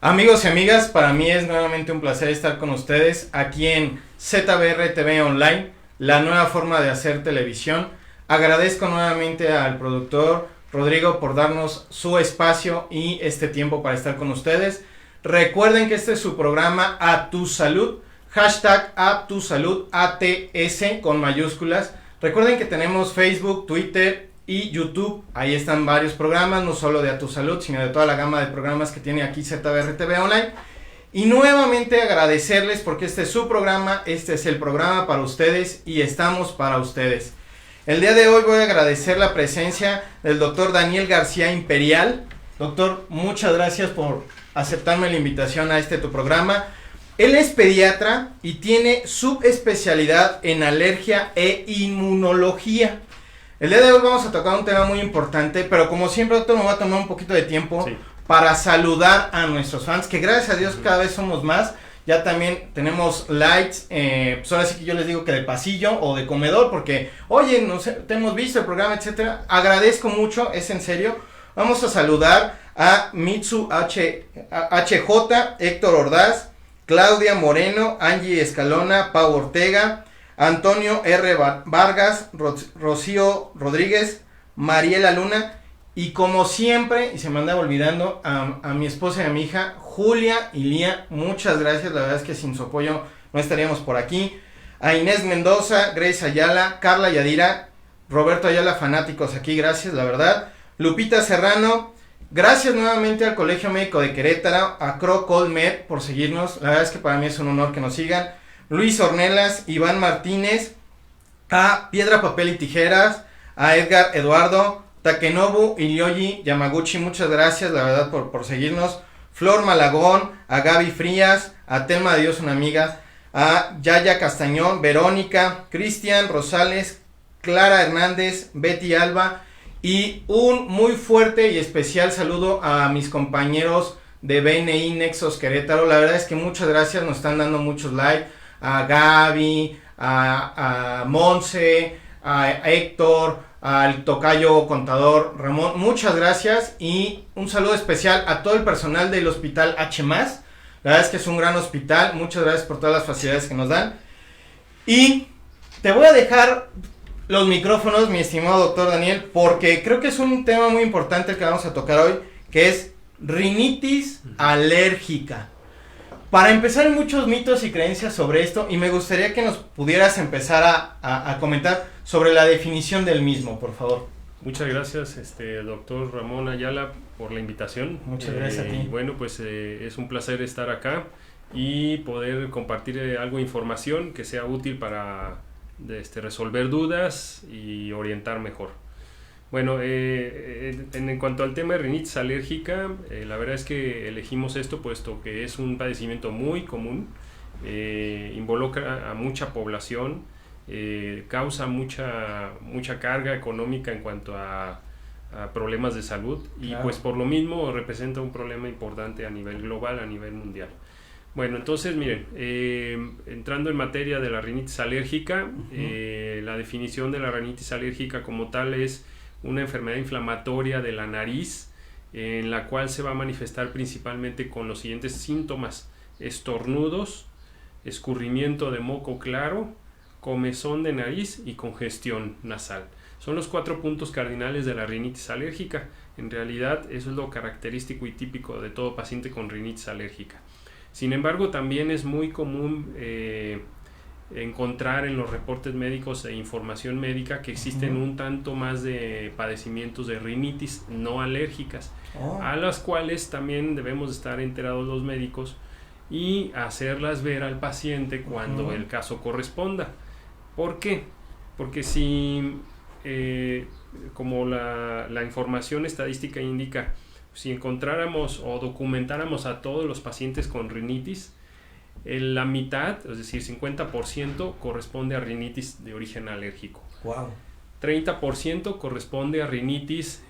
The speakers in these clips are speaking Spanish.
Amigos y amigas, para mí es nuevamente un placer estar con ustedes aquí en ZBR TV Online, la nueva forma de hacer televisión. Agradezco nuevamente al productor Rodrigo por darnos su espacio y este tiempo para estar con ustedes. Recuerden que este es su programa A Tu Salud, hashtag A Tu Salud, ATS con mayúsculas. Recuerden que tenemos Facebook, Twitter y YouTube. Ahí están varios programas, no solo de A Tu Salud, sino de toda la gama de programas que tiene aquí ZBR TV Online. Y nuevamente agradecerles porque este es su programa, este es el programa para ustedes y estamos para ustedes. El día de hoy voy a agradecer la presencia del doctor Daniel García Imperial. Doctor, muchas gracias por aceptarme la invitación a tu programa. Él es pediatra y tiene subespecialidad en alergia e inmunología. El día de hoy vamos a tocar un tema muy importante, pero como siempre, doctor, me va a tomar un poquito de tiempo para saludar a nuestros fans, que gracias a Dios cada vez somos más. Ya también tenemos likes, pues ahora sí que yo les digo que de pasillo o de comedor, porque, oye, no sé, te hemos visto el programa, etcétera. Agradezco mucho, es en serio. Vamos a saludar a Mitsu HJ, Héctor Ordaz, Claudia Moreno, Angie Escalona, Pau Ortega, Antonio R. Vargas, Rocío Rodríguez, Mariela Luna y como siempre, y se me andaba olvidando, a mi esposa y a mi hija, Julia y Lía, muchas gracias, la verdad es que sin su apoyo no estaríamos por aquí. A Inés Mendoza, Grace Ayala, Carla Yadira, Roberto Ayala, fanáticos aquí, gracias, la verdad. Lupita Serrano, gracias nuevamente al Colegio Médico de Querétaro, a Cro Colmed por seguirnos, la verdad es que para mí es un honor que nos sigan. Luis Ornelas, Iván Martínez, a Piedra, Papel y Tijeras, a Edgar Eduardo, Takenobu Iryoji Yamaguchi, muchas gracias, la verdad, por seguirnos. Flor Malagón, a Gaby Frías, a Telma de Dios, una amiga, a Yaya Castañón, Verónica, Cristian Rosales, Clara Hernández, Betty Alba, y un muy fuerte y especial saludo a mis compañeros de BNI Nexos Querétaro. La verdad es que muchas gracias, nos están dando muchos likes, a Gaby, a Monse, a Héctor, al tocayo contador Ramón, muchas gracias y un saludo especial a todo el personal del Hospital H+. La verdad es que es un gran hospital, muchas gracias por todas las facilidades que nos dan. Y te voy a dejar los micrófonos, mi estimado doctor Daniel, porque creo que es un tema muy importante el que vamos a tocar hoy, que es rinitis alérgica. Para empezar, hay muchos mitos y creencias sobre esto y me gustaría que nos pudieras empezar a comentar sobre la definición del mismo, por favor. Muchas gracias, doctor Ramón Ayala, por la invitación. Muchas gracias a ti. Bueno, pues es un placer estar acá y poder compartir algo de información que sea útil para resolver dudas y orientar mejor. Bueno, en cuanto al tema de rinitis alérgica, la verdad es que elegimos esto puesto que es un padecimiento muy común, involucra a mucha población, causa mucha carga económica en cuanto a problemas de salud y claro, pues por lo mismo representa un problema importante a nivel global, a nivel mundial. Bueno, entonces miren, entrando en materia de la rinitis alérgica, la definición de la rinitis alérgica como tal es una enfermedad inflamatoria de la nariz en la cual se va a manifestar principalmente con los siguientes síntomas: estornudos, escurrimiento de moco claro, comezón de nariz y congestión nasal. Son los 4 puntos cardinales de la rinitis alérgica. En realidad eso es lo característico y típico de todo paciente con rinitis alérgica. Sin embargo, también es muy común encontrar en los reportes médicos e información médica que existen un tanto más de padecimientos de rinitis no alérgicas, a las cuales también debemos estar enterados los médicos y hacerlas ver al paciente cuando el caso corresponda. ¿Por qué? Porque si, como la información estadística indica, si encontráramos o documentáramos a todos los pacientes con rinitis, la mitad, es decir, 50% corresponde a rinitis de origen alérgico. Wow. 30% corresponde a rinitis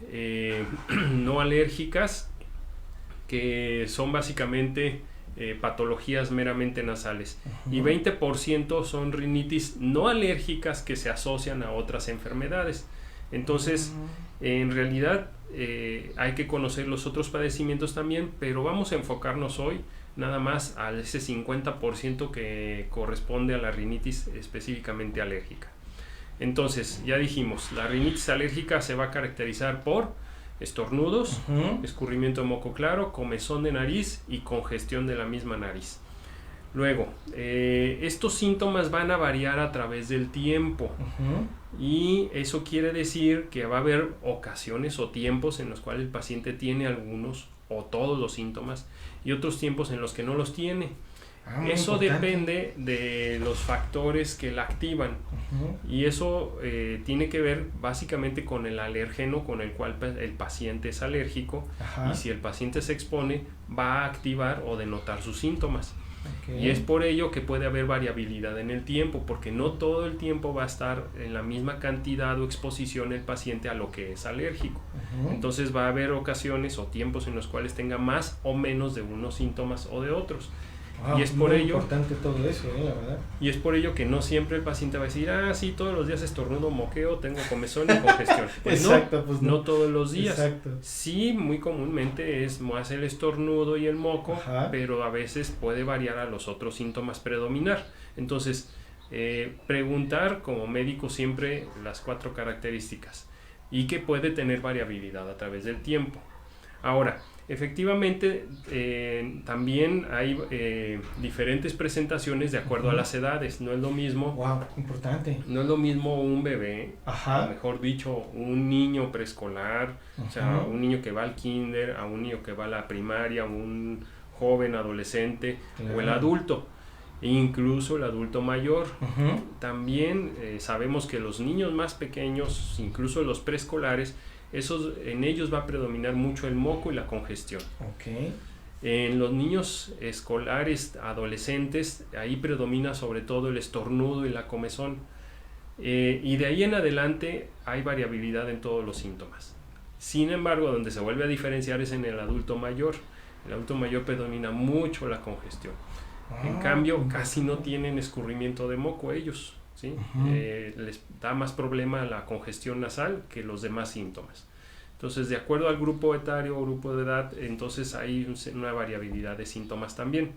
no alérgicas, que son básicamente patologías meramente nasales. Y 20% son rinitis no alérgicas que se asocian a otras enfermedades. Entonces, en realidad hay que conocer los otros padecimientos también, pero vamos a enfocarnos hoy nada más a ese 50% que corresponde a la rinitis específicamente alérgica. Entonces, ya dijimos, la rinitis alérgica se va a caracterizar por estornudos, escurrimiento de moco claro, comezón de nariz y congestión de la misma nariz. Luego, estos síntomas van a variar a través del tiempo y eso quiere decir que va a haber ocasiones o tiempos en los cuales el paciente tiene algunos o todos los síntomas y otros tiempos en los que no los tiene. Eso depende de los factores que la activan y eso tiene que ver básicamente con el alérgeno con el cual el paciente es alérgico. Y si el paciente se expone va a activar o denotar sus síntomas. Y es por ello que puede haber variabilidad en el tiempo, porque no todo el tiempo va a estar en la misma cantidad o exposición el paciente a lo que es alérgico. Entonces va a haber ocasiones o tiempos en los cuales tenga más o menos de unos síntomas o de otros. Y es por ello importante todo eso, la verdad. Y es por ello que no siempre el paciente va a decir, sí, todos los días estornudo, moqueo, tengo comezón y congestión. Pues exacto, pues no todos los días. Exacto. Sí, muy comúnmente es más el estornudo y el moco, pero a veces puede variar a los otros síntomas predominar. Entonces, preguntar como médico siempre las 4 características y que puede tener variabilidad a través del tiempo. Ahora, efectivamente, también hay diferentes presentaciones de acuerdo a las edades. No es lo mismo. Importante. No es lo mismo un bebé, o mejor dicho, un niño preescolar, o sea, un niño que va al kinder, a un niño que va a la primaria, un joven adolescente, o el adulto, e incluso el adulto mayor. También sabemos que los niños más pequeños, incluso los preescolares, en ellos va a predominar mucho el moco y la congestión. En los niños escolares, adolescentes, ahí predomina sobre todo el estornudo y la comezón. Y de ahí en adelante hay variabilidad en todos los síntomas. Sin embargo, donde se vuelve a diferenciar es en el adulto mayor. El adulto mayor predomina mucho la congestión. En cambio, casi no tienen escurrimiento de moco ellos. ¿Sí? Les da más problema la congestión nasal que los demás síntomas. Entonces, de acuerdo al grupo etario o grupo de edad, entonces hay una variabilidad de síntomas también.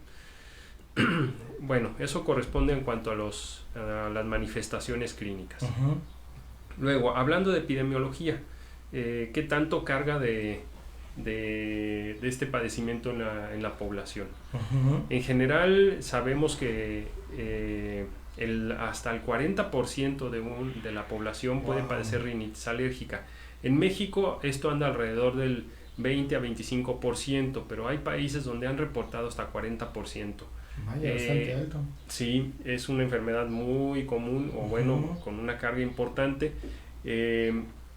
Bueno, eso corresponde en cuanto a las manifestaciones clínicas. Luego, hablando de epidemiología, ¿qué tanto carga de este padecimiento en la población? En general, sabemos que hasta el 40% de la población puede padecer rinitis alérgica. En México esto anda alrededor del 20 a 25%, pero hay países donde han reportado hasta 40%. Vaya, bastante alto. Sí, es una enfermedad muy común, o bueno, con una carga importante.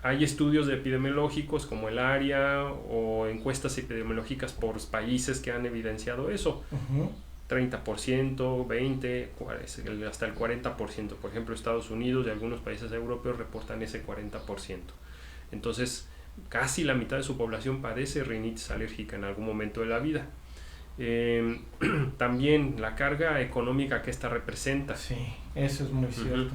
Hay estudios epidemiológicos como el ARIA o encuestas epidemiológicas por países que han evidenciado eso. 30%, 20%, hasta el 40%. Por ejemplo, Estados Unidos y algunos países europeos reportan ese 40%. Entonces, casi la mitad de su población padece rinitis alérgica en algún momento de la vida. También la carga económica que esta representa. Sí, eso es muy cierto.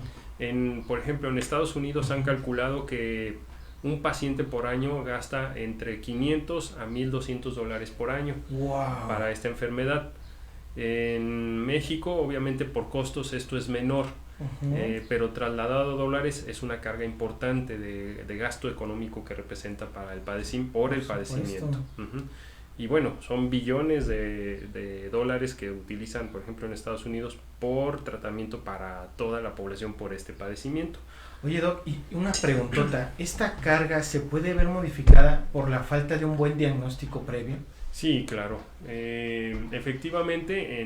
Por ejemplo, en Estados Unidos han calculado que un paciente por año gasta entre $500 a $1,200 por año para esta enfermedad. En México, obviamente por costos esto es menor, pero trasladado a dólares es una carga importante de gasto económico que representa para el padecimiento. Y bueno, son billones de dólares que utilizan, por ejemplo, en Estados Unidos por tratamiento para toda la población por este padecimiento. Oye, Doc, y una preguntota, ¿esta carga se puede ver modificada por la falta de un buen diagnóstico previo? Sí, claro. Efectivamente,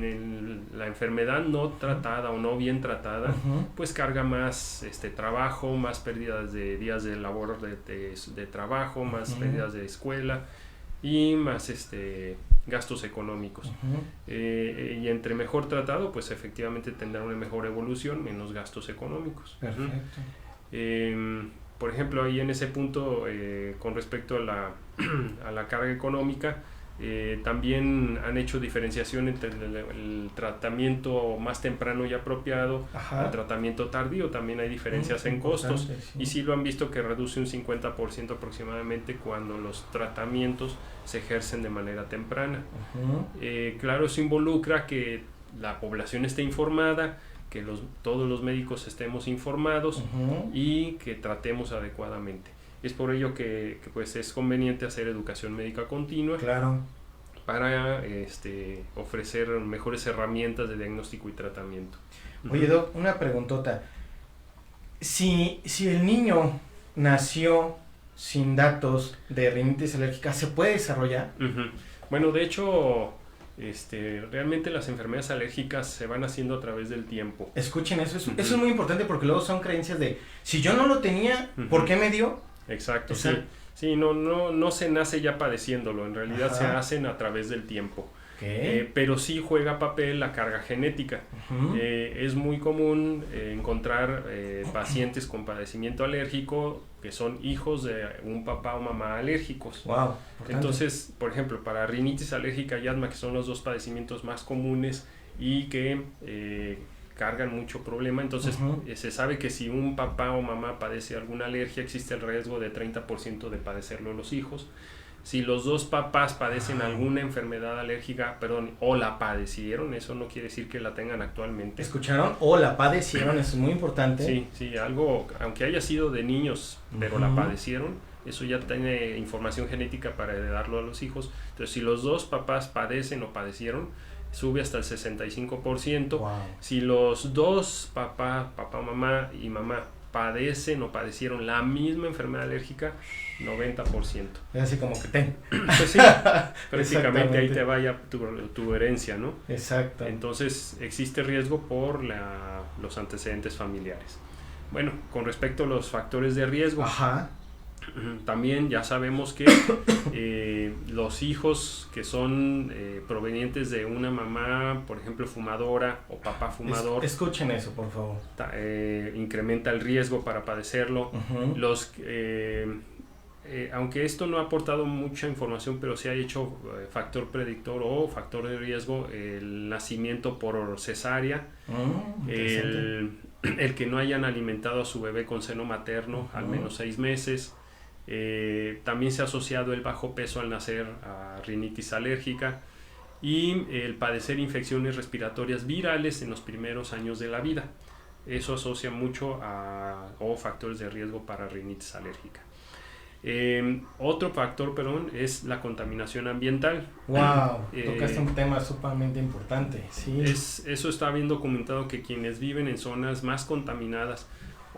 la enfermedad no tratada o no bien tratada, pues carga más trabajo, más pérdidas de días de labor de trabajo, más pérdidas de escuela y más gastos económicos. Y entre mejor tratado, pues efectivamente tendrá una mejor evolución, menos gastos económicos. Perfecto. Por ejemplo, ahí en ese punto, con respecto a la carga económica, También han hecho diferenciación entre el tratamiento más temprano y apropiado, el tratamiento tardío. También hay diferencias en costos, sí. Y sí lo han visto que reduce un 50% aproximadamente cuando los tratamientos se ejercen de manera temprana. Claro, eso involucra que la población esté informada, que todos los médicos estemos informados y que tratemos adecuadamente. Es por ello que pues es conveniente hacer educación médica continua, claro, para ofrecer mejores herramientas de diagnóstico y tratamiento. Oye, Doc, una preguntota. Si el niño nació sin datos de rinitis alérgica, ¿se puede desarrollar? Bueno, de hecho, realmente las enfermedades alérgicas se van haciendo a través del tiempo. Escuchen eso, eso es muy importante, porque luego son creencias de, si yo no lo tenía, ¿por qué me dio? Exacto, sí. Sí, no se nace ya padeciéndolo, en realidad se hacen a través del tiempo. Pero sí juega papel la carga genética. Es muy común encontrar pacientes con padecimiento alérgico que son hijos de un papá o mamá alérgicos. Wow, entonces, por ejemplo, para rinitis alérgica y asma, que son los dos padecimientos más comunes y que cargan mucho problema, entonces se sabe que si un papá o mamá padece alguna alergia, existe el riesgo de 30% de padecerlo los hijos. Si los dos papás padecen alguna enfermedad alérgica, o la padecieron, eso no quiere decir que la tengan actualmente. ¿Escucharon? O la padecieron, eso es muy importante. Sí, algo, aunque haya sido de niños, pero la padecieron, eso ya tiene información genética para heredarlo a los hijos. Entonces, si los dos papás padecen o padecieron, sube hasta el 65%. Wow. Si los dos papá, mamá y mamá padecen o padecieron la misma enfermedad alérgica, 90%. Es así como que pues sí, prácticamente ahí te vaya tu herencia, ¿no? Exacto. Entonces existe riesgo por los antecedentes familiares. Bueno, con respecto a los factores de riesgo, también ya sabemos que los hijos que son provenientes de una mamá, por ejemplo, fumadora o papá fumador, escuchen eso, por favor, incrementa el riesgo para padecerlo. Aunque esto no ha aportado mucha información, pero sí ha hecho factor predictor o factor de riesgo el nacimiento por cesárea, el que no hayan alimentado a su bebé con seno materno al menos 6 meses. También se ha asociado el bajo peso al nacer a rinitis alérgica y el padecer infecciones respiratorias virales en los primeros años de la vida. Eso asocia mucho a factores de riesgo para rinitis alérgica. Otro factor, es la contaminación ambiental. Wow, tocaste un tema sumamente importante. Sí. Eso está bien documentado, que quienes viven en zonas más contaminadas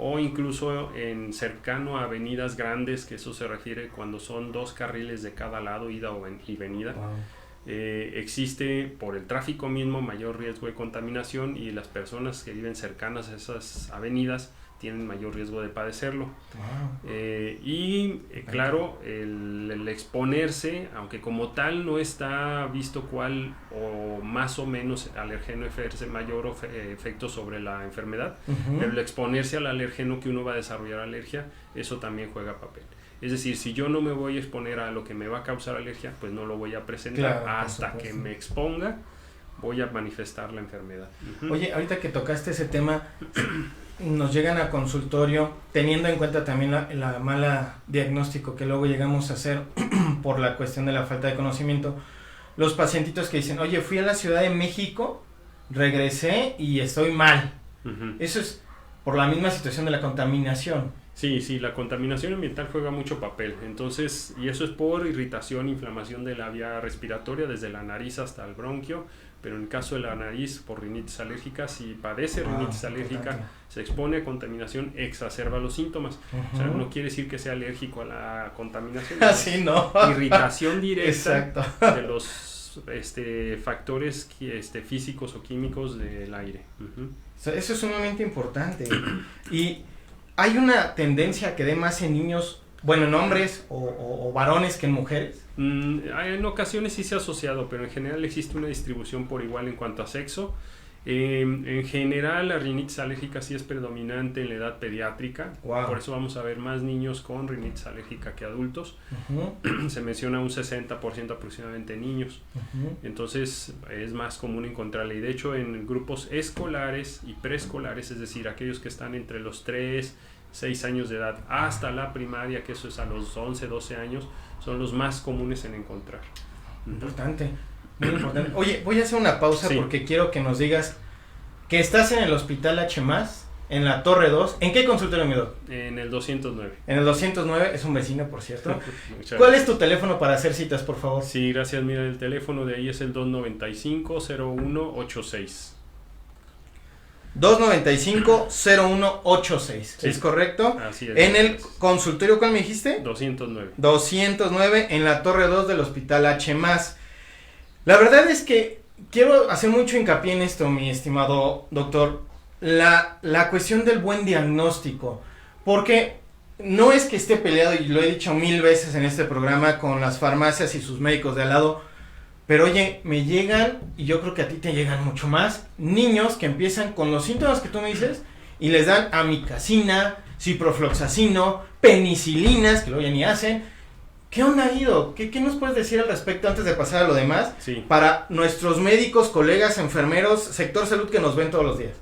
o incluso cercano a avenidas grandes, que eso se refiere cuando son 2 carriles de cada lado, ida y venida, existe por el tráfico mismo mayor riesgo de contaminación, y las personas que viven cercanas a esas avenidas tienen mayor riesgo de padecerlo. Claro, el exponerse, aunque como tal no está visto cuál o más o menos alergeno ejerce mayor efecto sobre la enfermedad, pero el exponerse al alergeno que uno va a desarrollar alergia, eso también juega papel. Es decir, si yo no me voy a exponer a lo que me va a causar alergia, pues no lo voy a presentar, hasta que me exponga, voy a manifestar la enfermedad. Oye, ahorita que tocaste ese tema, nos llegan a consultorio, teniendo en cuenta también la mala diagnóstico que luego llegamos a hacer por la cuestión de la falta de conocimiento, los pacientitos que dicen, oye, fui a la Ciudad de México, regresé y estoy mal. Eso es por la misma situación de la contaminación. Sí, la contaminación ambiental juega mucho papel. Entonces, y eso es por irritación, inflamación de la vía respiratoria, desde la nariz hasta el bronquio. Pero en el caso de la nariz, por rinitis alérgica, si padece rinitis alérgica, se expone a contaminación, exacerba los síntomas. O sea, no quiere decir que sea alérgico a la contaminación. Así no. Irritación directa de los factores físicos o químicos del aire. Eso es sumamente importante. Y hay una tendencia que dé más en niños, bueno, en hombres o varones que en mujeres. En ocasiones sí se ha asociado, pero en general existe una distribución por igual en cuanto a sexo. En general, la rinitis alérgica sí es predominante en la edad pediátrica. Wow. Por eso vamos a ver más niños con rinitis alérgica que adultos. Uh-huh. Se menciona un 60% aproximadamente en niños. Uh-huh. Entonces es más común encontrarla. Y de hecho en grupos escolares y preescolares, es decir, aquellos que están entre los 3, 6 años de edad hasta la primaria, que eso es a los 11, 12 años, son los más comunes en encontrar. Importante. Muy importante. Oye, voy a hacer una pausa Sí. porque quiero que nos digas que estás en el Hospital H+, en la Torre 2. ¿En qué consultorio, mi doc? En el 209. En el 209, es un vecino, por cierto. Muchas ¿Cuál gracias. es tu teléfono para hacer citas, por favor? Sí, gracias. Mira, el teléfono de ahí es el 295-0186. 295-0186, Sí. ¿es correcto? Así es. En el consultorio, ¿cuál me dijiste? 209. 209 en la Torre 2 del Hospital H+. La verdad es que quiero hacer mucho hincapié en esto, mi estimado doctor, la cuestión del buen diagnóstico, porque no es que esté peleado, y lo he dicho 1000 veces en este programa, con las farmacias y sus médicos de al lado, pero oye, me llegan, y yo creo que a ti te llegan mucho más, niños que empiezan con los síntomas que tú me dices, y les dan amikacina, ciprofloxacino, penicilinas, que luego ya ni hacen. ¿Qué onda, Guido? ¿Qué nos puedes decir al respecto antes de pasar a lo demás? Sí. Para nuestros médicos, colegas, enfermeros, sector salud que nos ven todos los días.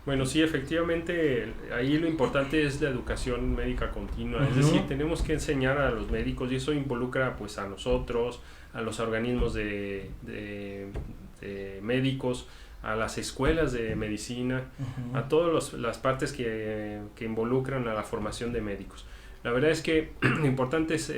Bueno, sí, efectivamente, ahí lo importante es la educación médica continua. Es Ujú. decir, tenemos que enseñar a los médicos, y eso involucra pues a nosotros, a los organismos de médicos, a las escuelas de medicina, Uh-huh. a todas las partes que involucran a la formación de médicos. La verdad es que lo importante es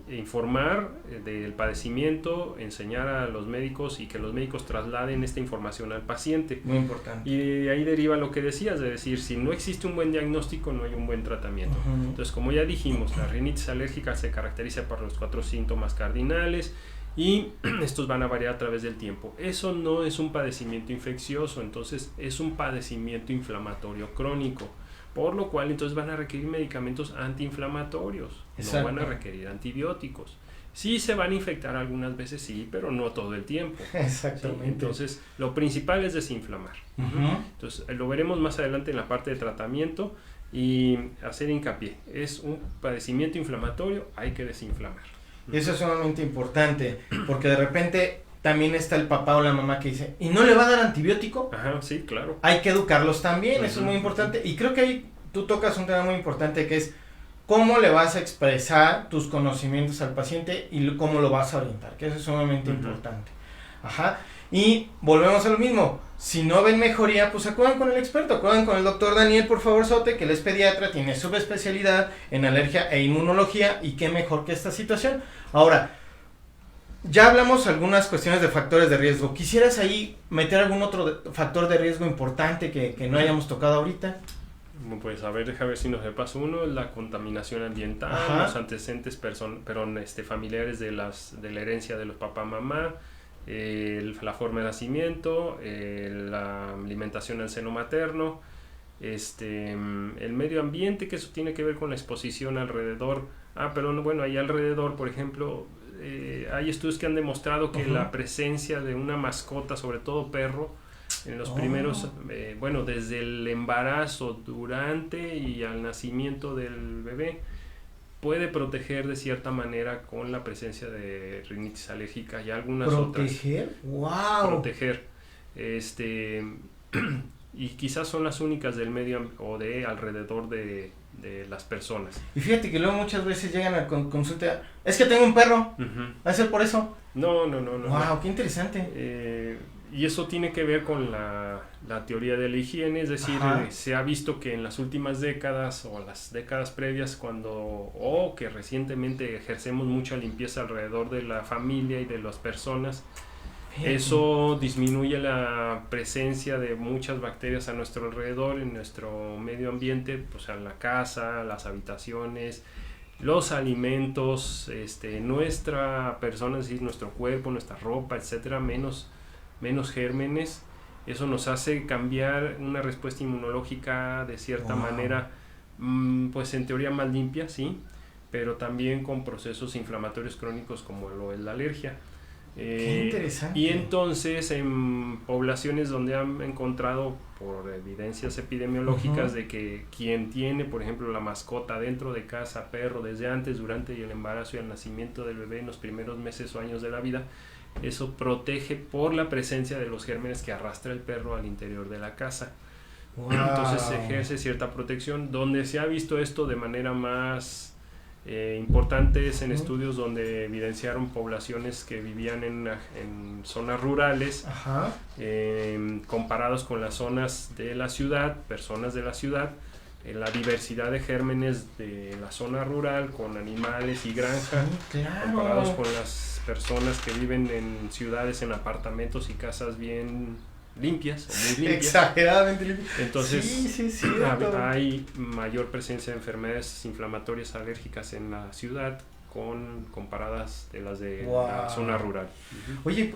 informar del padecimiento, enseñar a los médicos y que los médicos trasladen esta información al paciente. Muy importante. Y de ahí deriva lo que decías, de decir, si no existe un buen diagnóstico, no hay un buen tratamiento. Uh-huh. Entonces, como ya dijimos, la rinitis alérgica se caracteriza por los 4 síntomas cardinales y estos van a variar a través del tiempo. Eso no es un padecimiento infeccioso, entonces es un padecimiento inflamatorio crónico, por lo cual entonces van a requerir medicamentos antiinflamatorios, Exacto. no van a requerir antibióticos. Sí se van a infectar algunas veces, sí, pero no todo el tiempo. Exactamente. ¿Sí? Entonces, lo principal es desinflamar. Uh-huh. Entonces, lo veremos más adelante en la parte de tratamiento y hacer hincapié. Es un padecimiento inflamatorio, hay que desinflamar. Y eso es sumamente importante, porque de repente también está el papá o la mamá que dice, ¿y no le va a dar antibiótico? Ajá, sí, claro. Hay que educarlos también, eso es muy Ujú. importante. Y creo que ahí tú tocas un tema muy importante que es cómo le vas a expresar tus conocimientos al paciente y cómo lo vas a orientar, que eso es sumamente Ujú. importante. Ajá. Y volvemos a lo mismo. Si no ven mejoría, pues acudan con el experto, acudan con el doctor Daniel, por favor, Sote, que él es pediatra, tiene subespecialidad en alergia e inmunología, y qué mejor que esta situación. Ahora, ya hablamos algunas cuestiones de factores de riesgo. ¿Quisieras ahí meter algún otro factor de riesgo importante que no hayamos tocado ahorita? Pues a ver, deja ver si nos repasa uno, la contaminación ambiental, Ajá. los antecedentes familiares de la herencia de los papá mamá, la forma de nacimiento, la alimentación al seno materno, el medio ambiente, que eso tiene que ver con la exposición alrededor. Pero bueno, ahí alrededor, por ejemplo, hay estudios que han demostrado que Ujú. la presencia de una mascota, sobre todo perro, en los primeros, bueno, desde el embarazo, durante y al nacimiento del bebé, puede proteger de cierta manera con la presencia de rinitis alérgica y algunas ¿Proteger? otras. ¡Wow! Proteger. Y quizás son las únicas del medio o de alrededor de las personas. Y fíjate que luego muchas veces llegan a consulta, es que tengo un perro, ¿va a ser por eso? No. ¡Wow! ¡Qué interesante! Y eso tiene que ver con la teoría de la higiene, es decir, se ha visto que en las últimas décadas o las décadas previas, que recientemente ejercemos mucha limpieza alrededor de la familia y de las personas, Fíjate. eso disminuye la presencia de muchas bacterias a nuestro alrededor, en nuestro medio ambiente, pues en la casa, las habitaciones, los alimentos, nuestra persona, es decir, nuestro cuerpo, nuestra ropa, etcétera, menos gérmenes. Eso nos hace cambiar una respuesta inmunológica de cierta manera, pues en teoría más limpia, sí, pero también con procesos inflamatorios crónicos como lo es la alergia. Qué interesante. Y entonces en poblaciones donde han encontrado por evidencias epidemiológicas de que quien tiene, por ejemplo, la mascota dentro de casa, perro, desde antes, durante y el embarazo y el nacimiento del bebé en los primeros meses o años de la vida, eso protege por la presencia de los gérmenes que arrastra el perro al interior de la casa. Wow. Entonces se ejerce cierta protección. Donde se ha visto esto de manera más importante es en estudios donde evidenciaron poblaciones que vivían en zonas rurales, comparados con las zonas de la ciudad, personas de la ciudad, la diversidad de gérmenes de la zona rural con animales y granja, comparados con las personas que viven en ciudades, en apartamentos y casas bien limpias o muy limpias. Exageradamente limpias. Entonces hay mayor presencia de enfermedades inflamatorias alérgicas en la ciudad comparadas de las de la zona rural. Oye,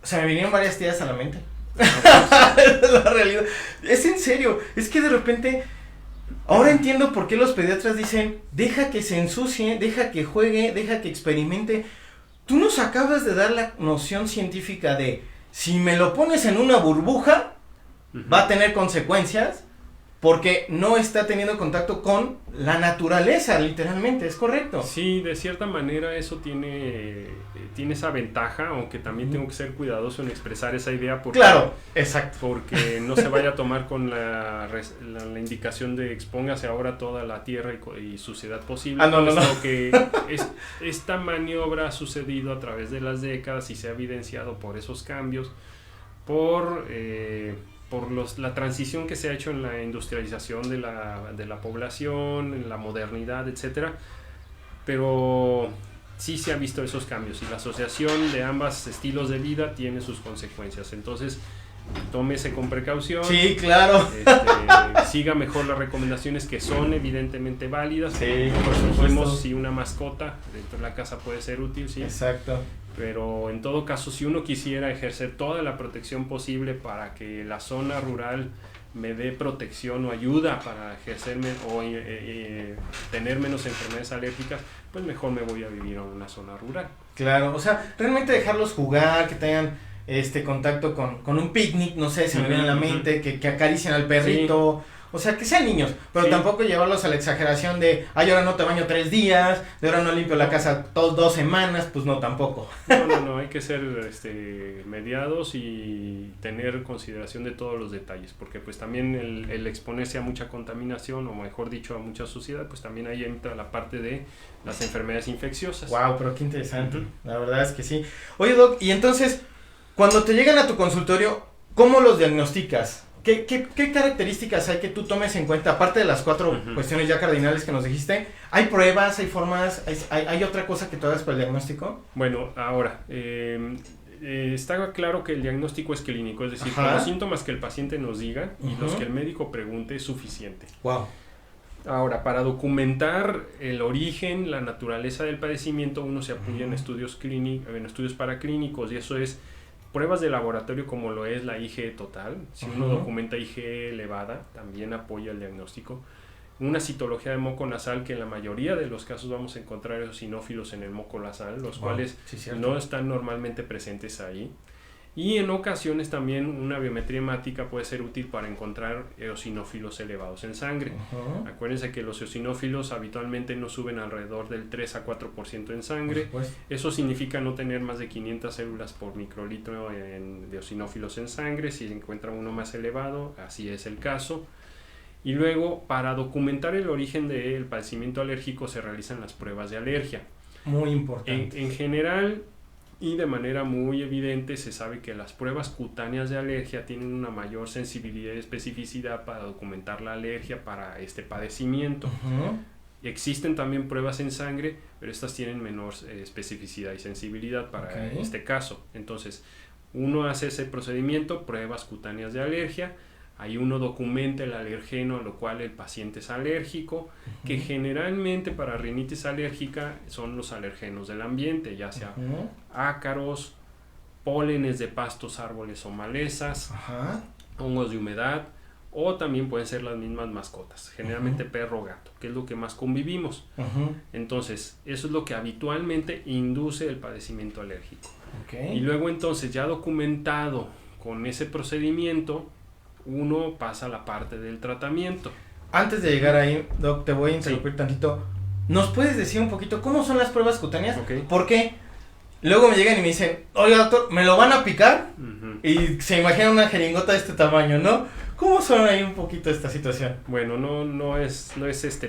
se me vinieron varias ideas a la mente. La realidad. Es en serio, es que de repente ahora entiendo por qué los pediatras dicen, deja que se ensucie, deja que juegue, deja que experimente. Tú nos acabas de dar la noción científica de si me lo pones en una burbuja, va a tener consecuencias porque no está teniendo contacto con la naturaleza, literalmente, ¿es correcto? Sí, de cierta manera eso tiene esa ventaja, aunque también tengo que ser cuidadoso en expresar esa idea porque, claro, exacto. Porque no se vaya a tomar con la indicación de expóngase ahora toda la tierra y suciedad posible. No. Que esta maniobra ha sucedido a través de las décadas y se ha evidenciado por esos cambios, por la transición que se ha hecho en la industrialización de la población, en la modernidad, etcétera, pero sí se han visto esos cambios y la asociación de ambos estilos de vida tiene sus consecuencias. Entonces, tómese con precaución. Sí, claro. Siga mejor las recomendaciones que son evidentemente válidas. Sí, por supuesto. Si una mascota dentro de la casa puede ser útil, sí. Exacto. Pero en todo caso, si uno quisiera ejercer toda la protección posible para que la zona rural me dé protección o ayuda para ejercerme o tener menos enfermedades alérgicas, pues mejor me voy a vivir a una zona rural. Claro, o sea, realmente dejarlos jugar, que tengan contacto con un picnic, no sé, se me viene a la mente, que acaricien al perrito. Sí. O sea, que sean niños, pero tampoco llevarlos a la exageración de, ahora no te baño 3 días, de ahora no limpio la casa 2 semanas, pues no, tampoco. No, hay que ser mediados y tener consideración de todos los detalles, porque pues también el exponerse a mucha contaminación, o mejor dicho, a mucha suciedad, pues también ahí entra la parte de las enfermedades infecciosas. Wow, pero qué interesante, la verdad es que sí. Oye, Doc, y entonces, cuando te llegan a tu consultorio, ¿cómo los diagnosticas? ¿Qué características hay que tú tomes en cuenta? Aparte de las 4 cuestiones ya cardinales que nos dijiste, ¿hay pruebas, hay formas, hay otra cosa que tú hagas para el diagnóstico? Bueno, ahora, está claro que el diagnóstico es clínico, es decir, con los síntomas que el paciente nos diga y los que el médico pregunte es suficiente. Wow. Ahora, para documentar el origen, la naturaleza del padecimiento, uno se apoya en estudios paraclínicos, y eso es pruebas de laboratorio como lo es la IgE total. Si uno documenta IgE elevada, también apoya el diagnóstico. Una citología de moco nasal, que en la mayoría de los casos vamos a encontrar eosinófilos en el moco nasal, los cuales no están normalmente presentes ahí. Y en ocasiones también una biometría hemática puede ser útil para encontrar eosinófilos elevados en sangre. Acuérdense que los eosinófilos habitualmente no suben alrededor del 3 a 4% en sangre. Eso significa no tener más de 500 células por microlitro de eosinófilos en sangre. Si se encuentra uno más elevado, así es el caso. Y luego, para documentar el origen del padecimiento alérgico, se realizan las pruebas de alergia. Muy importante. En general, y de manera muy evidente, se sabe que las pruebas cutáneas de alergia tienen una mayor sensibilidad y especificidad para documentar la alergia para este padecimiento. Existen también pruebas en sangre, pero estas tienen menor especificidad y sensibilidad para este caso. Entonces, uno hace ese procedimiento, pruebas cutáneas de alergia. Ahí uno documenta el alergeno a lo cual el paciente es alérgico, que generalmente para rinitis alérgica son los alergenos del ambiente, ya sea ácaros, pólenes de pastos, árboles o malezas, hongos de humedad o también pueden ser las mismas mascotas, generalmente perro o gato, que es lo que más convivimos. Entonces, eso es lo que habitualmente induce el padecimiento alérgico. Y luego entonces, ya documentado con ese procedimiento, uno pasa a la parte del tratamiento. Antes de llegar ahí, Doc, te voy a interrumpir tantito. ¿Nos puedes decir un poquito cómo son las pruebas cutáneas? ¿Por qué? Luego me llegan y me dicen, oye doctor, ¿me lo van a picar? Y se imaginan una jeringota de este tamaño, ¿no? ¿Cómo son ahí un poquito esta situación? Bueno, no es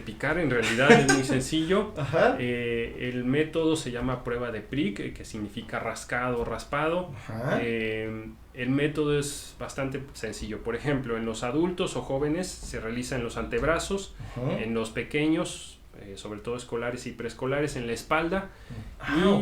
picar, en realidad es muy sencillo. El método se llama prueba de prick, que significa rascado o raspado. El método es bastante sencillo. Por ejemplo, en los adultos o jóvenes se realiza en los antebrazos, en los pequeños, sobre todo escolares y preescolares, en la espalda.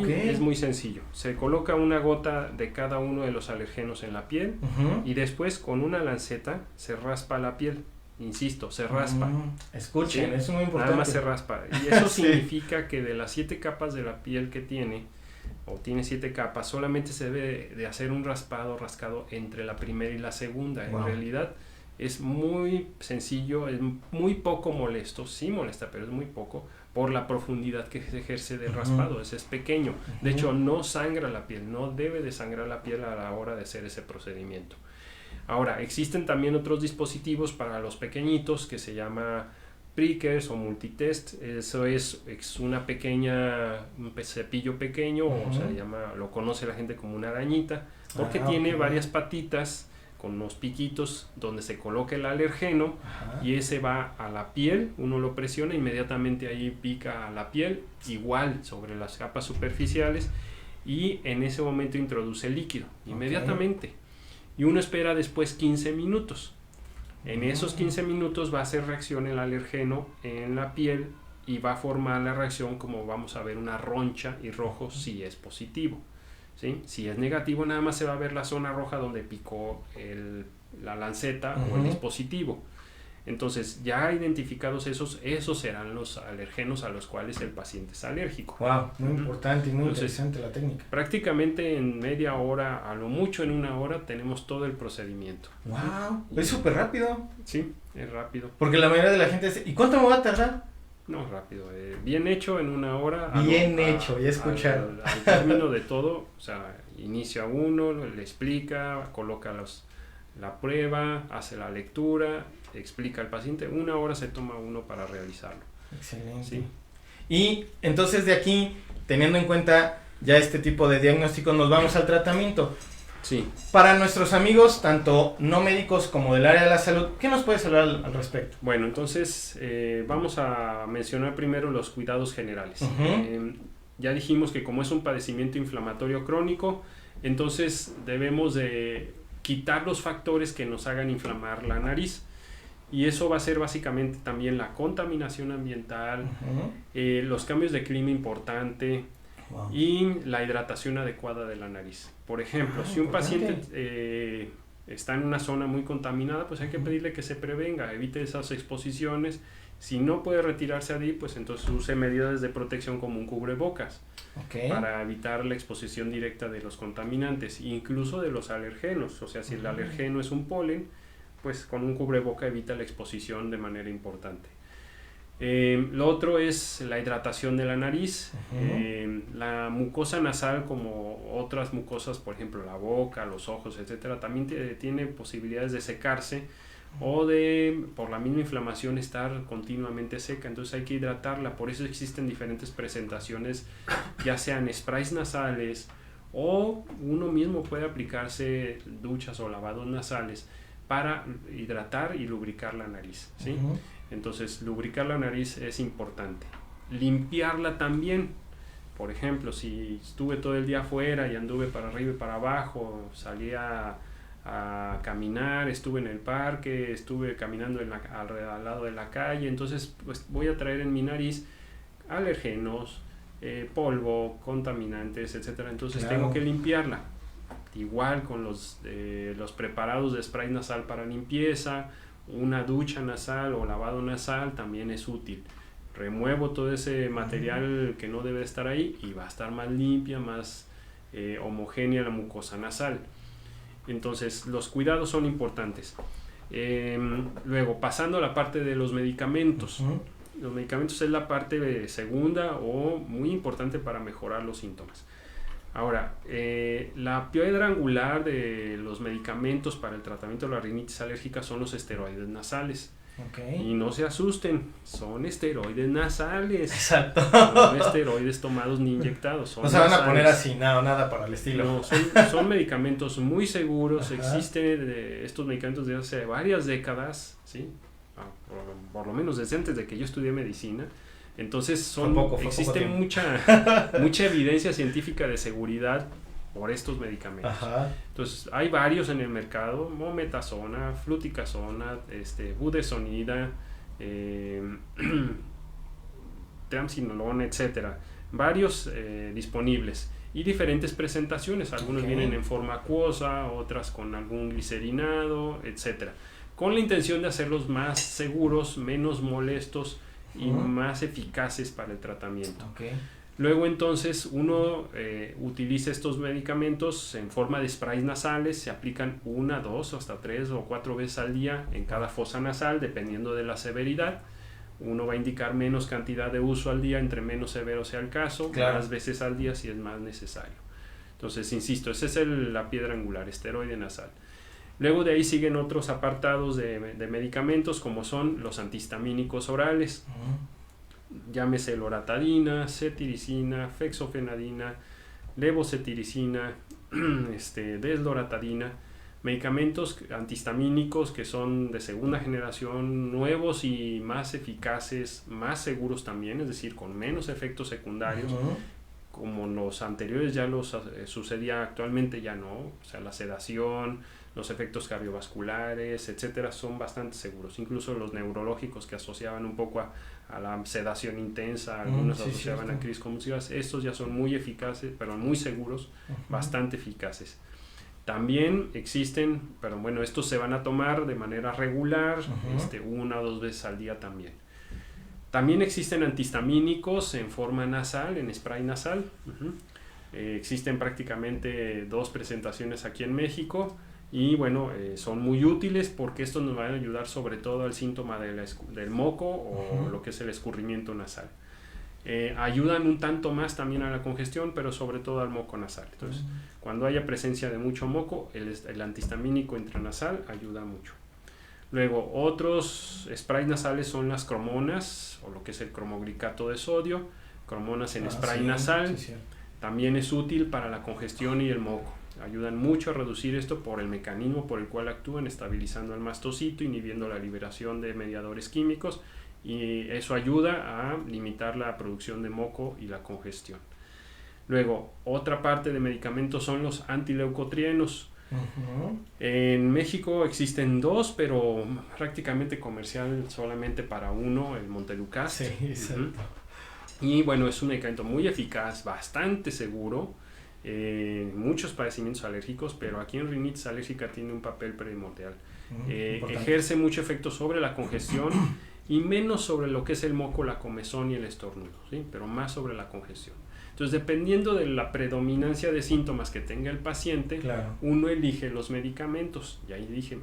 Es muy sencillo. Se coloca una gota de cada uno de los alergenos en la piel y después con una lanceta se raspa la piel. Insisto, se raspa. Escuchen, ¿sí? Eso es muy importante. Nada más se raspa. Y eso significa que de las 7 capas de la piel que tiene, o tiene 7 capas, solamente se debe de hacer un rascado entre la primera y la segunda. En realidad es muy sencillo, es muy poco molesto, sí molesta, pero es muy poco, por la profundidad que se ejerce del raspado, ese es pequeño. De hecho, no sangra la piel, no debe de sangrar la piel a la hora de hacer ese procedimiento. Ahora, existen también otros dispositivos para los pequeñitos que se llama prickers o multitest. Eso es un cepillo pequeño, o se llama, lo conoce la gente como una arañita, porque tiene varias patitas con unos piquitos donde se coloca el alergeno y ese va a la piel, uno lo presiona, inmediatamente ahí pica a la piel, igual sobre las capas superficiales, y en ese momento introduce el líquido, inmediatamente. Y uno espera después 15 minutos. En esos 15 minutos va a hacer reacción el alergeno en la piel y va a formar la reacción, como vamos a ver, una roncha y rojo si es positivo. ¿Sí? Si es negativo, nada más se va a ver la zona roja donde picó la lanceta o el dispositivo. Entonces, ya identificados esos serán los alergenos a los cuales el paciente es alérgico. Wow, muy importante y muy interesante la técnica. Prácticamente en media hora, a lo mucho en 1 hora, tenemos todo el procedimiento. Wow, es súper rápido. Sí, es rápido. Porque la mayoría de la gente dice, ¿y cuánto me va a tardar? No, rápido. Bien hecho en 1 hora. Bien hecho, ya escucharon. Al término de todo, o sea, inicia uno, le explica, coloca la prueba, hace la lectura, explica al paciente. 1 hora se toma uno para realizarlo. Excelente. ¿Sí? Y entonces de aquí, teniendo en cuenta ya este tipo de diagnósticos, nos vamos al tratamiento. Sí. Para nuestros amigos, tanto no médicos como del área de la salud, ¿qué nos puedes hablar al respecto? Bueno, entonces vamos a mencionar primero los cuidados generales. Ya dijimos que como es un padecimiento inflamatorio crónico, entonces debemos de quitar los factores que nos hagan inflamar la nariz. Y eso va a ser básicamente también la contaminación ambiental, los cambios de clima importante, y la hidratación adecuada de la nariz. Por ejemplo, si un paciente está en una zona muy contaminada, pues hay que pedirle que se prevenga, evite esas exposiciones. Si no puede retirarse de ahí, pues entonces use medidas de protección como un cubrebocas para evitar la exposición directa de los contaminantes, incluso de los alergenos. O sea, si el alergeno es un polen, pues con un cubreboca evita la exposición de manera importante. Lo otro es la hidratación de la nariz. La mucosa nasal, como otras mucosas, por ejemplo la boca, los ojos, etcétera, también tiene posibilidades de secarse o de, por la misma inflamación, estar continuamente seca. Entonces hay que hidratarla. Por eso existen diferentes presentaciones, ya sean sprays nasales, o uno mismo puede aplicarse duchas o lavados nasales para hidratar y lubricar la nariz, ¿sí? Entonces, lubricar la nariz es importante. Limpiarla también. Por ejemplo, si estuve todo el día afuera y anduve para arriba y para abajo, salí a caminar, estuve en el parque, estuve caminando al lado de la calle, entonces pues voy a traer en mi nariz alergenos, polvo, contaminantes, etcétera. Entonces tengo que limpiarla. Igual con los preparados de spray nasal para limpieza, una ducha nasal o lavado nasal también es útil. Remuevo todo ese material que no debe estar ahí y va a estar más limpia, más homogénea la mucosa nasal. Entonces los cuidados son importantes. Luego, pasando a la parte de los medicamentos. Los medicamentos es la parte segunda o muy importante para mejorar los síntomas. Ahora, la piedra angular de los medicamentos para el tratamiento de la rinitis alérgica son los esteroides nasales. Okay. Y no se asusten, son esteroides nasales. Exacto. No esteroides tomados ni inyectados. No se van a poner así, nada para el estilo. No, son medicamentos muy seguros. Ajá. Existen estos medicamentos desde hace varias décadas, ¿sí? Por lo menos desde antes de que yo estudié medicina. Entonces existe mucha evidencia científica de seguridad por estos medicamentos. Ajá. Entonces hay varios en el mercado: mometasona, fluticasona, budesonida, triamcinolona, etcétera. Varios disponibles y diferentes presentaciones. Algunos vienen en forma acuosa, otras con algún glicerinado, etcétera, con la intención de hacerlos más seguros, menos molestos y más eficaces para el tratamiento. Okay. Luego entonces uno utiliza estos medicamentos en forma de sprays nasales. Se aplican 1, 2, hasta 3 o 4 veces al día en cada fosa nasal, dependiendo de la severidad. Uno va a indicar menos cantidad de uso al día, entre menos severo sea el caso, claro, más veces al día si es más necesario. Entonces, insisto, esa es la piedra angular, esteroide nasal. Luego de ahí siguen otros apartados de medicamentos, como son los antihistamínicos orales. Llámese loratadina, cetiricina, fexofenadina, levocetiricina, desloratadina. Medicamentos antihistamínicos que son de segunda generación, nuevos y más eficaces, más seguros también, es decir, con menos efectos secundarios. Como los anteriores ya los sucedía, actualmente ya no. O sea, la sedación, los efectos cardiovasculares, etcétera, son bastante seguros. Incluso los neurológicos, que asociaban un poco a la sedación intensa, algunos asociaban a crisis convulsivas, estos ya son muy eficaces, pero muy seguros, bastante eficaces. También existen, pero bueno, estos se van a tomar de manera regular, 1 o 2 veces al día también. También existen antihistamínicos en forma nasal, en spray nasal. Existen prácticamente 2 presentaciones aquí en México. Y bueno, son muy útiles porque estos nos van a ayudar sobre todo al síntoma del moco o lo que es el escurrimiento nasal. Ayudan un tanto más también a la congestión, pero sobre todo al moco nasal. Entonces, cuando haya presencia de mucho moco, el antihistamínico intranasal ayuda mucho. Luego, otros sprays nasales son las cromonas, o lo que es el cromoglicato de sodio, cromonas en spray nasal. Sí, también es útil para la congestión y el moco. Ayudan mucho a reducir esto por el mecanismo por el cual actúan, estabilizando el mastocito, inhibiendo la liberación de mediadores químicos, y eso ayuda a limitar la producción de moco y la congestión. Luego, otra parte de medicamentos son los antileucotrienos. En México existen 2, pero prácticamente comercial solamente para uno, el Montelukast. Sí, exacto. Y bueno, es un medicamento muy eficaz, bastante seguro. Muchos padecimientos alérgicos, pero aquí en rinitis alérgica tiene un papel primordial. Ejerce mucho efecto sobre la congestión y menos sobre lo que es el moco, la comezón y el estornudo, ¿sí? Pero más sobre la congestión. Entonces, dependiendo de la predominancia de síntomas que tenga el paciente, claro, uno elige los medicamentos. Ya ahí dije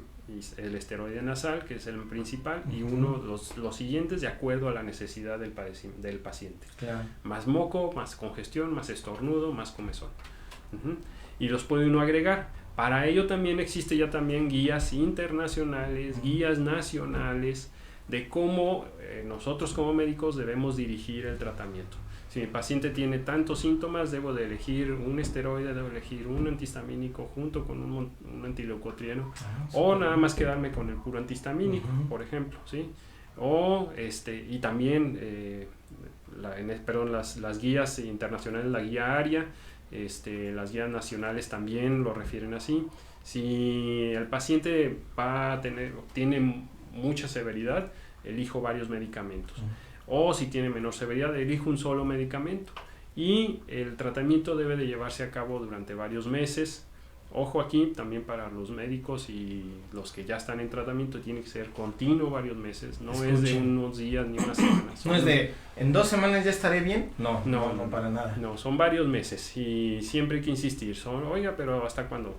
el esteroide nasal, que es el principal, y los siguientes de acuerdo a la necesidad del paciente. Claro. Más moco, más congestión, más estornudo, más comezón. Y los puede uno agregar. Para ello también existe ya también guías internacionales, guías nacionales de cómo nosotros como médicos debemos dirigir el tratamiento. Si mi paciente tiene tantos síntomas, debo de elegir un esteroide, debo elegir un antihistamínico junto con un antileucotrieno, o nada más quedarme con el puro antihistamínico, por ejemplo, ¿sí? O y también las guías internacionales, la guía ARIA, las guías nacionales también lo refieren así. Si el paciente tiene mucha severidad, elijo varios medicamentos. O si tiene menor severidad, elijo un solo medicamento. Y el tratamiento debe de llevarse a cabo durante varios meses. Ojo aquí, también para los médicos y los que ya están en tratamiento, tiene que ser continuo varios meses. No es de unos días ni unas semanas. ¿No es de en 2 semanas ya estaré bien? No, para nada. No, son varios meses y siempre hay que insistir. Oiga, pero ¿hasta cuándo?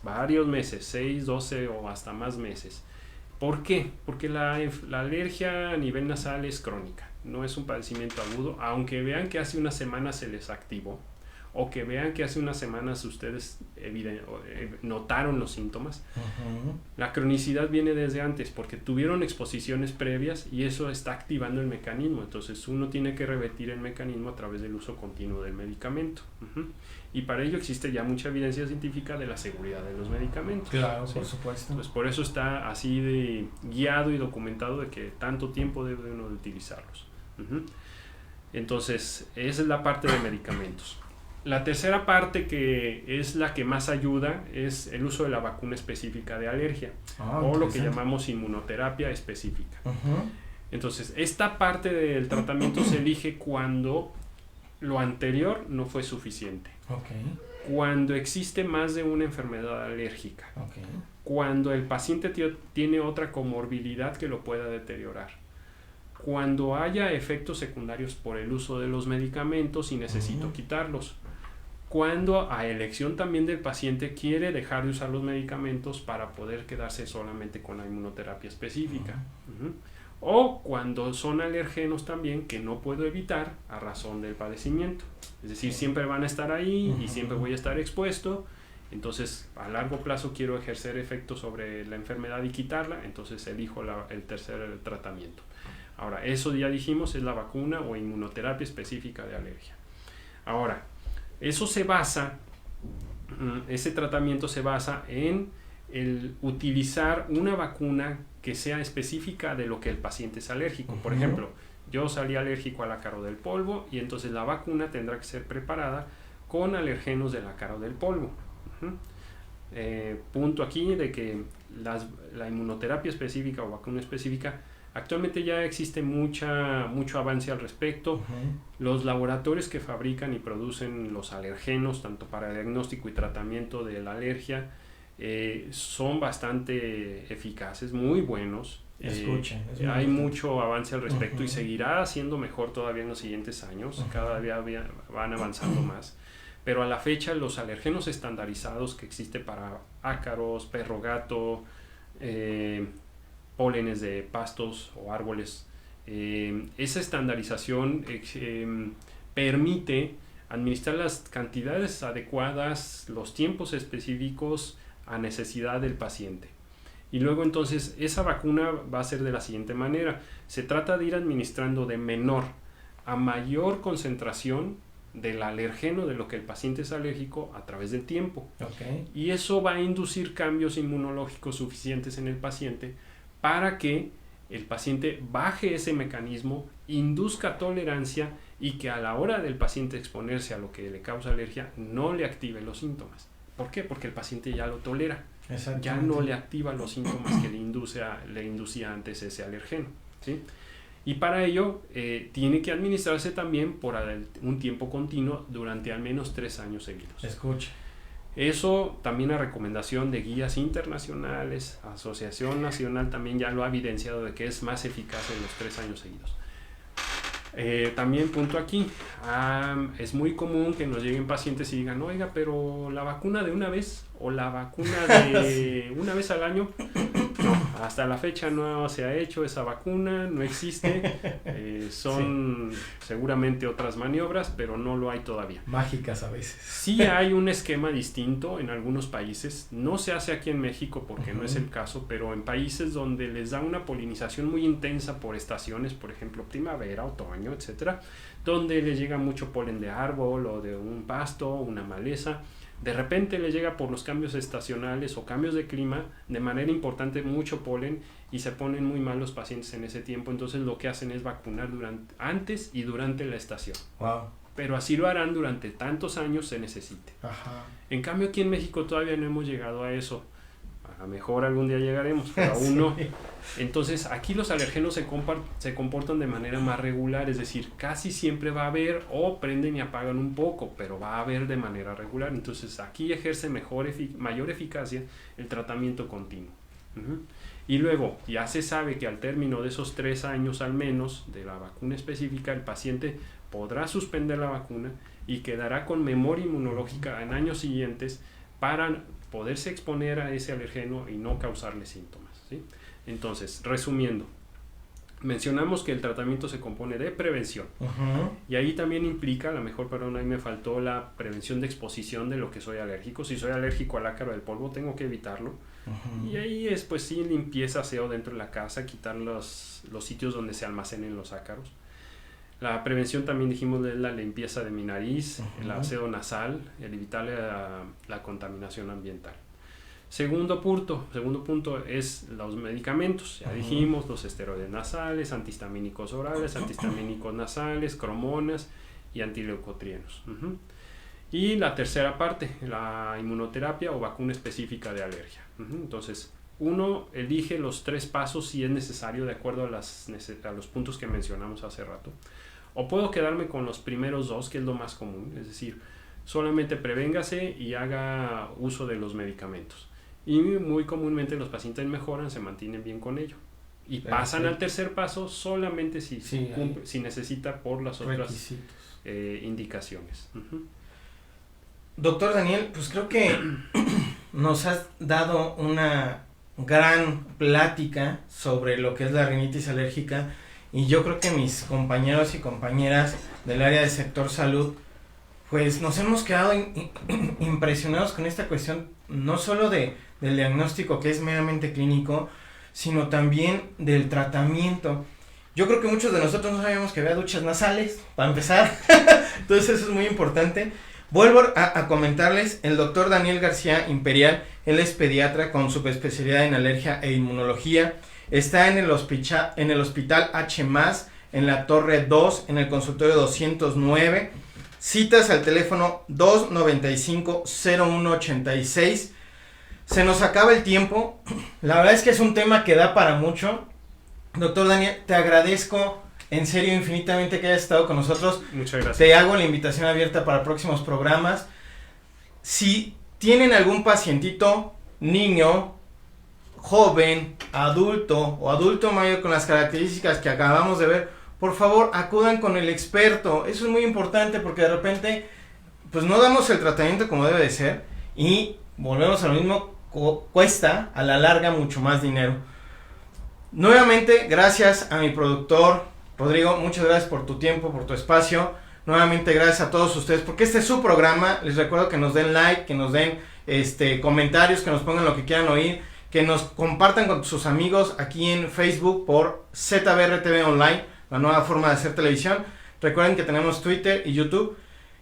Varios meses, 6, 12 o hasta más meses. ¿Por qué? Porque la alergia a nivel nasal es crónica, no es un padecimiento agudo, aunque vean que hace unas semanas se les activó, o que vean que hace unas semanas ustedes notaron los síntomas. La cronicidad viene desde antes, porque tuvieron exposiciones previas y eso está activando el mecanismo. Entonces uno tiene que revertir el mecanismo a través del uso continuo del medicamento. Y para ello existe ya mucha evidencia científica de la seguridad de los medicamentos. Claro, ¿sí? por supuesto. Pues por eso está así de guiado y documentado de que tanto tiempo debe uno de utilizarlos. Entonces, esa es la parte de medicamentos. La tercera parte, que es la que más ayuda, es el uso de la vacuna específica de alergia, o lo que llamamos inmunoterapia específica. Entonces, esta parte del tratamiento se elige cuando lo anterior no fue suficiente. Cuando existe más de una enfermedad alérgica. Cuando el paciente tiene otra comorbilidad que lo pueda deteriorar. Cuando haya efectos secundarios por el uso de los medicamentos y necesito quitarlos. Cuando a elección también del paciente quiere dejar de usar los medicamentos para poder quedarse solamente con la inmunoterapia específica. O cuando son alergenos también que no puedo evitar a razón del padecimiento. Es decir, siempre van a estar ahí y siempre voy a estar expuesto. Entonces, a largo plazo quiero ejercer efectos sobre la enfermedad y quitarla, entonces elijo el tercer tratamiento. Ahora, eso ya dijimos es la vacuna o inmunoterapia específica de alergia. Ahora, ese tratamiento se basa en el utilizar una vacuna que sea específica de lo que el paciente es alérgico. Por ejemplo, yo salí alérgico al ácaro del polvo y entonces la vacuna tendrá que ser preparada con alergenos del ácaro del polvo. Punto aquí de que la inmunoterapia específica o vacuna específica, actualmente ya existe mucho avance al respecto. Los laboratorios que fabrican y producen los alergenos, tanto para diagnóstico y tratamiento de la alergia, son bastante eficaces, muy buenos. Hay mucho avance al respecto y seguirá siendo mejor todavía en los siguientes años. Cada día van avanzando más. Pero a la fecha los alergenos estandarizados que existe para ácaros, perro gato, pólenes de pastos o árboles, esa estandarización permite administrar las cantidades adecuadas, los tiempos específicos a necesidad del paciente. Y luego entonces esa vacuna va a ser de la siguiente manera. Se trata de ir administrando de menor a mayor concentración del alergeno, de lo que el paciente es alérgico, a través del tiempo. Y eso va a inducir cambios inmunológicos suficientes en el paciente para que el paciente baje ese mecanismo, induzca tolerancia y que a la hora del paciente exponerse a lo que le causa alergia no le active los síntomas. ¿Por qué? Porque el paciente ya lo tolera, ya no le activa los síntomas que le inducía antes ese alergeno, ¿sí? Y para ello tiene que administrarse también por un tiempo continuo durante al menos 3 años seguidos. Eso también a recomendación de guías internacionales, Asociación Nacional también ya lo ha evidenciado de que es más eficaz en los 3 años seguidos. También punto aquí, es muy común que nos lleguen pacientes y digan, oiga, pero la vacuna de una vez o la vacuna de una vez al año, no, hasta la fecha no se ha hecho esa vacuna, no existe, son seguramente otras maniobras, pero no lo hay todavía. Mágicas a veces. Sí hay un esquema distinto en algunos países, no se hace aquí en México porque no es el caso, pero en países donde les da una polinización muy intensa por estaciones, por ejemplo primavera, otoño, etcétera, donde les llega mucho polen de árbol o de un pasto, una maleza. De repente les llega por los cambios estacionales o cambios de clima de manera importante mucho polen y se ponen muy mal los pacientes en ese tiempo. Entonces lo que hacen es vacunar antes y durante la estación. Pero así lo harán durante tantos años se necesite. En cambio aquí en México todavía no hemos llegado a eso. A lo mejor algún día llegaremos, pero aún no. Entonces aquí los alergenos se comportan de manera más regular, es decir, casi siempre va a haber o prenden y apagan un poco, pero va a haber de manera regular. Entonces aquí ejerce mayor eficacia el tratamiento continuo. Y luego ya se sabe que al término de esos 3 años al menos de la vacuna específica, el paciente podrá suspender la vacuna y quedará con memoria inmunológica en años siguientes para poderse exponer a ese alergeno y no causarle síntomas, ¿sí? Entonces, resumiendo, mencionamos que el tratamiento se compone de prevención. Y ahí también implica, a lo mejor, perdón, ahí me faltó la prevención de exposición de lo que soy alérgico. Si soy alérgico al ácaro del polvo, tengo que evitarlo. Y ahí es, pues sí, limpieza, aseo dentro de la casa, quitar los sitios donde se almacenen los ácaros. La prevención también dijimos de la limpieza de mi nariz, el aseo nasal, el evitar la contaminación ambiental. Segundo punto es los medicamentos. Ya dijimos los esteroides nasales, antihistamínicos orales, antihistamínicos nasales, cromonas y antileucotrienos. Y la tercera parte, la inmunoterapia o vacuna específica de alergia. Entonces, uno elige los 3 pasos si es necesario de acuerdo a los puntos que mencionamos hace rato. O puedo quedarme con los primeros 2, que es lo más común, es decir, solamente prevéngase y haga uso de los medicamentos. Y muy comúnmente los pacientes mejoran, se mantienen bien con ello. Y pasan al tercer paso solamente si necesita por las otras indicaciones. Doctor Daniel, pues creo que nos has dado una gran plática sobre lo que es la rinitis alérgica, y yo creo que mis compañeros y compañeras del área del sector salud, pues nos hemos quedado impresionados con esta cuestión, no solo del diagnóstico, que es meramente clínico, sino también del tratamiento. Yo creo que muchos de nosotros no sabíamos que había duchas nasales, para empezar, entonces eso es muy importante. Vuelvo a comentarles, el doctor Daniel García Imperial, él es pediatra con subespecialidad en alergia e inmunología, está en el hospital H+, en la Torre 2, en el consultorio 209, citas al teléfono 295-0186. Se nos acaba el tiempo, la verdad es que es un tema que da para mucho. Doctor Daniel, te agradezco en serio infinitamente que hayas estado con nosotros. Muchas gracias. Te hago la invitación abierta para próximos programas. Si tienen algún pacientito, niño, joven, adulto o adulto mayor con las características que acabamos de ver, por favor acudan con el experto. Eso es muy importante porque de repente pues no damos el tratamiento como debe de ser y volvemos a lo mismo, cuesta a la larga mucho más dinero. Nuevamente, gracias a mi productor Rodrigo, muchas gracias por tu tiempo, por tu espacio. Nuevamente gracias a todos ustedes, porque este es su programa. Les recuerdo que nos den like, que nos den comentarios, que nos pongan lo que quieran oír, que nos compartan con sus amigos aquí en Facebook por ZBR TV Online, la nueva forma de hacer televisión. Recuerden que tenemos Twitter y YouTube.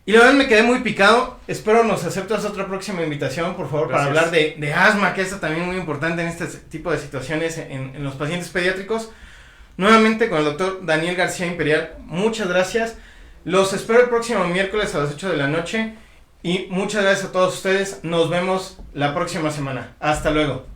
Y la verdad me quedé muy picado. Espero nos aceptes otra próxima invitación, por favor, gracias, para hablar de asma, que es también muy importante en este tipo de situaciones en los pacientes pediátricos. Nuevamente con el doctor Daniel García Imperial, muchas gracias. Los espero el próximo miércoles a las 8 de la noche. Y muchas gracias a todos ustedes. Nos vemos la próxima semana. Hasta luego.